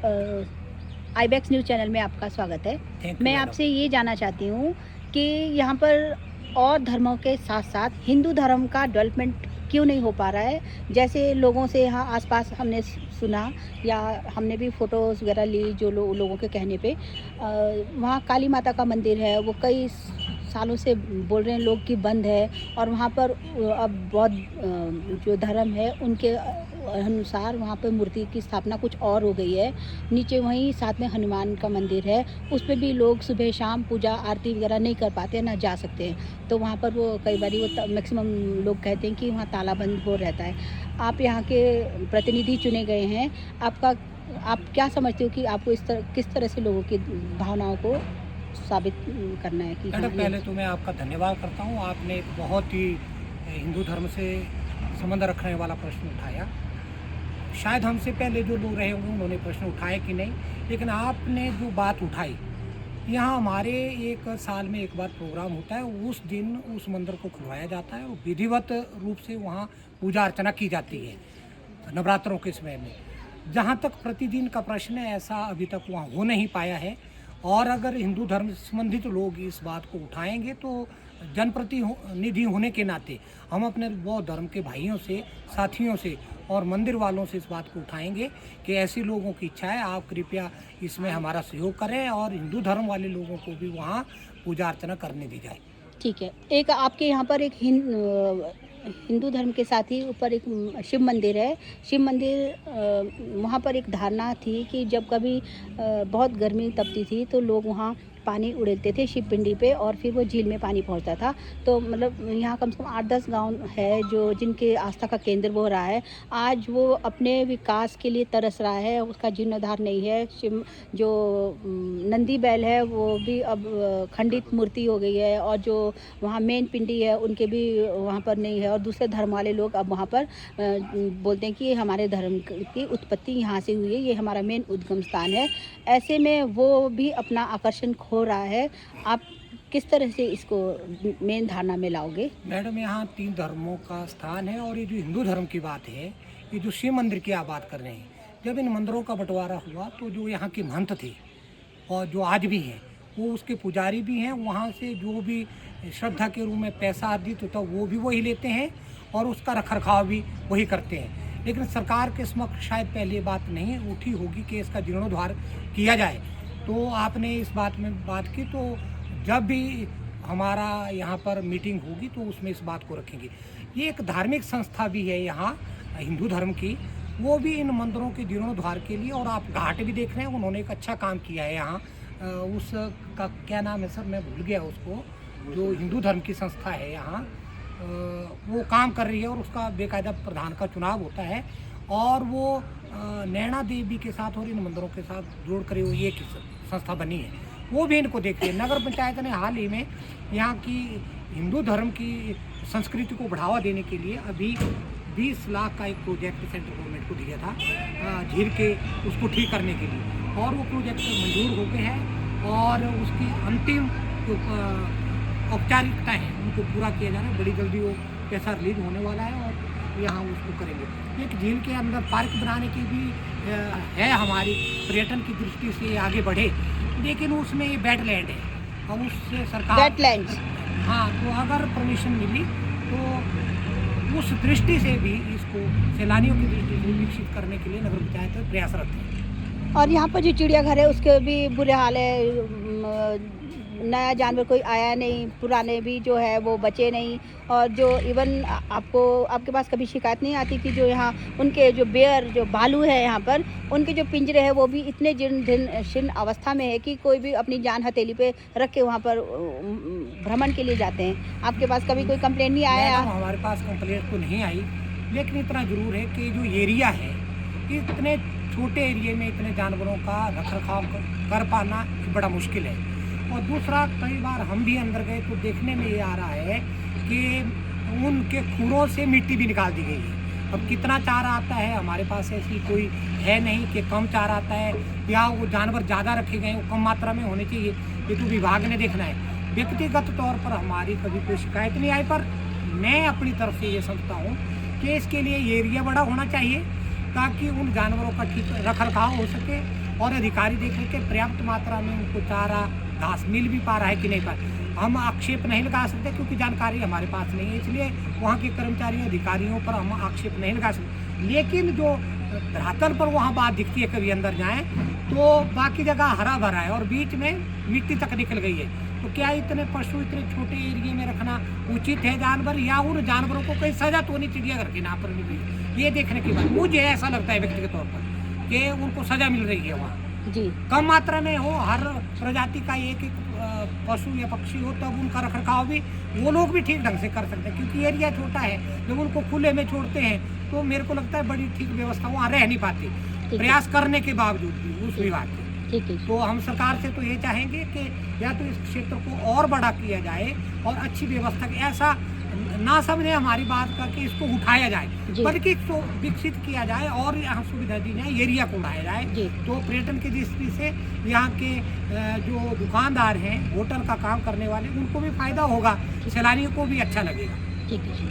Ibex news channel में आपका स्वागत है। थैंक यू मैं मैडम। आपसे ये जानना चाहती हूँ कि यहाँ पर और धर्मों के साथ-साथ हिंदू धर्म का डेवलपमेंट क्यों नहीं हो पा रहा है? जैसे लोगों से यहाँ आस-पास हमने सुना या हमने भी फ़ोटोज़ वगैरह ली जो लोगों के कहने पे वहाँ काली माता का मंदिर है, वो कई सालों से बोल रहे हैं लोग कि बंद है और वहाँ पर अब बौद्ध जो धर्म है उनके अनुसार वहाँ पे मूर्ति की स्थापना कुछ और हो गई है। नीचे वहीं साथ में हनुमान का मंदिर है, उस पे भी लोग सुबह शाम पूजा आरती वगैरह नहीं कर पाते हैं, ना जा सकते हैं। तो वहाँ पर वो कई बारी वो मैक्सिमम लोग कहते हैं कि वहाँ ताला बंद हो रहता है। आप यहाँ के प्रतिनिधि चुने गए हैं, आप क्या समझते हो कि आपको किस तरह से लोगों की भावनाओं को साबित करना है कि हाँ, मैडम, ये पहले तो मैं आपका धन्यवाद करता हूँ। आपने एक बहुत ही हिंदू धर्म से संबंध रखने वाला प्रश्न उठाया। शायद हमसे पहले जो लोग रहे होंगे उन्होंने प्रश्न उठाए कि नहीं, लेकिन आपने जो बात उठाई, यहाँ हमारे एक साल में एक बार प्रोग्राम होता है। उस दिन उस मंदिर को खुलवाया जाता है और विधिवत रूप से वहाँ पूजा अर्चना की जाती है नवरात्रों के समय में। जहाँ तक प्रतिदिन का प्रश्न है, ऐसा अभी तक वहाँ हो नहीं पाया है। और अगर हिंदू धर्म से संबंधित लोग इस बात को उठाएंगे तो जनप्रतिनिधि होने के नाते हम अपने बौद्ध धर्म के भाइयों से, साथियों से और मंदिर वालों से इस बात को उठाएंगे कि ऐसी लोगों की इच्छा है, आप कृपया इसमें हमारा सहयोग करें और हिंदू धर्म वाले लोगों को भी वहाँ पूजा अर्चना करने दी जाए। ठीक है। एक आपके यहाँ पर एक हिंदू धर्म के साथ ही ऊपर एक शिव मंदिर है। शिव मंदिर वहाँ पर एक धारणा थी कि जब कभी बहुत गर्मी तपती थी तो लोग वहाँ पानी उड़ेलते थे शिव पिंडी पे और फिर वो झील में पानी पहुँचता था। तो मतलब यहाँ कम से कम 8-10 गाँव है जो जिनके आस्था का केंद्र वो रहा है। आज वो अपने विकास के लिए तरस रहा है, उसका जीर्णोद्धार नहीं है। शिव जो नंदी बैल है वो भी अब खंडित मूर्ति हो गई है और जो वहाँ मेन पिंडी है उनके भी वहाँ पर नहीं है और दूसरे धर्म वाले लोग अब वहाँ पर बोलते हैं कि ये हमारे धर्म की उत्पत्ति यहाँ से हुई है, ये हमारा मेन उद्गम स्थान है। ऐसे में वो भी अपना आकर्षण खो रहा है। आप किस तरह से इसको मेन धारणा में लाओगे? मैडम, यहाँ 3 धर्मों का स्थान है और ये जो हिंदू धर्म की बात है, ये जो शिव मंदिर की आप बात कर रहे हैं, जब इन मंदिरों का बंटवारा हुआ तो जो यहाँ के महंत थे और जो आज भी हैं, वो उसके पुजारी भी हैं। वहाँ से जो भी श्रद्धा के रूप में पैसा अर्जित होता है वो भी वही लेते हैं और उसका रखरखाव भी वही करते हैं। लेकिन सरकार के समक्ष शायद पहले बात नहीं उठी होगी कि इसका जीर्णोद्धार किया जाए। तो आपने इस बात में बात की, तो जब भी हमारा यहाँ पर मीटिंग होगी तो उसमें इस बात को रखेंगे। ये एक धार्मिक संस्था भी है यहाँ हिंदू धर्म की, वो भी इन मंदिरों के जीर्णोद्धार के लिए, और आप घाट भी देख रहे हैं, उन्होंने एक अच्छा काम किया है यहाँ। उसका क्या नाम है सर, मैं भूल गया उसको, जो हिंदू धर्म की संस्था है यहाँ, वो काम कर रही है और उसका बेकायदा प्रधान का चुनाव होता है और वो नैना देवी के साथ और इन मंदिरों के साथ जोड़ कर ये एक संस्था बनी है, वो भी इनको देख रही है। नगर पंचायत ने हाल ही में यहाँ की हिंदू धर्म की संस्कृति को बढ़ावा देने के लिए अभी 20 लाख का एक प्रोजेक्ट सेंट्रल गवर्नमेंट को दिया था झील के उसको ठीक करने के लिए, और वो प्रोजेक्ट मंजूर हो गए हैं और उसकी अंतिम जो औपचारिकता है उनको पूरा किया जा रहा है। बड़ी जल्दी वो पैसा रिलीज होने वाला है और यहाँ उसको करेंगे। एक झील के अंदर पार्क बनाने की भी है हमारी पर्यटन की दृष्टि से आगे बढ़े, लेकिन उसमें ये वेटलैंड है और उससे सरकार वेटलैंड्स, हाँ, तो अगर परमिशन मिली तो उस दृष्टि से भी इसको सैलानियों की दृष्टि से विकसित करने के लिए नगर पंचायत प्रयासरत है। और यहाँ पर जो चिड़ियाघर है उसके भी बुरे हाल है। नया जानवर कोई आया नहीं, पुराने भी जो है वो बचे नहीं, और जो इवन आपके पास कभी शिकायत नहीं आती कि जो यहाँ उनके जो बेयर जो भालू है यहाँ पर, उनके जो पिंजरे हैं वो भी इतने जीर्ण अवस्था में है कि कोई भी अपनी जान हथेली पे रख के वहाँ पर भ्रमण के लिए जाते हैं। आपके पास कभी कोई कंप्लेंट नहीं आया? हमारे पास कंप्लेंट तो नहीं आई, लेकिन इतना जरूर है कि जो एरिया है, इतने छोटे एरिया में इतने जानवरों का रखरखाव कर पाना बड़ा मुश्किल है। और दूसरा, कई बार हम भी अंदर गए तो देखने में ये आ रहा है कि उनके खुरों से मिट्टी भी निकाल दी गई है। अब कितना चारा आता है, हमारे पास ऐसी कोई है नहीं कि कम चारा आता है या वो जानवर ज़्यादा रखे गए, वो कम मात्रा में होने चाहिए, ये तो विभाग ने देखना है। व्यक्तिगत तौर पर हमारी कभी कोई शिकायत नहीं आई, पर मैं अपनी तरफ से ये समझता हूँ कि इसके लिए एरिया बड़ा होना चाहिए ताकि उन जानवरों का ठीक रख रखाव हो सके और अधिकारी देखें कि पर्याप्त मात्रा में उनको चारा घास मिल भी पा रहा है कि नहीं पा रहा। हम आक्षेप नहीं लगा सकते क्योंकि जानकारी हमारे पास नहीं है, इसलिए वहाँ के कर्मचारियों अधिकारियों पर हम आक्षेप नहीं लगा सकते। लेकिन जो धरातल पर वहाँ बात दिखती है, कभी अंदर जाएं तो बाकी जगह हरा भरा है और बीच में मिट्टी तक निकल गई है। तो क्या इतने पशु इतने छोटे एरिया में रखना उचित है जानवर, या उन जानवरों को कहीं सजा तो नहीं चिड़ियाघर के नाम पर मिल रही है? ये देखने की बात मुझे ऐसा लगता है व्यक्तिगत तौर पर कि उनको सजा मिल रही है वहाँ। जी कम मात्रा में हो, हर प्रजाति का एक एक पशु या पक्षी हो, तब उनका रखरखाव भी वो लोग भी ठीक ढंग से कर सकते हैं, क्योंकि एरिया छोटा है। जब उनको खुले में छोड़ते हैं तो मेरे को लगता है बड़ी ठीक व्यवस्था वहाँ रह नहीं पाती, प्रयास करने के बावजूद भी उस विभाग के। ठीक है। तो हम सरकार से तो ये चाहेंगे कि या तो इस क्षेत्र को और बड़ा किया जाए और अच्छी व्यवस्था ऐसा ना समझे हमारी बात का कि इसको उठाया जाए, बल्कि इसको विकसित किया जाए और यहाँ सुविधा दी जाए, एरिया को बढ़ाया जाए। तो पर्यटन की दृष्टि से यहाँ के जो दुकानदार हैं, होटल का काम करने वाले, उनको भी फायदा होगा, सैलानियों को भी अच्छा लगेगा। ठीक है।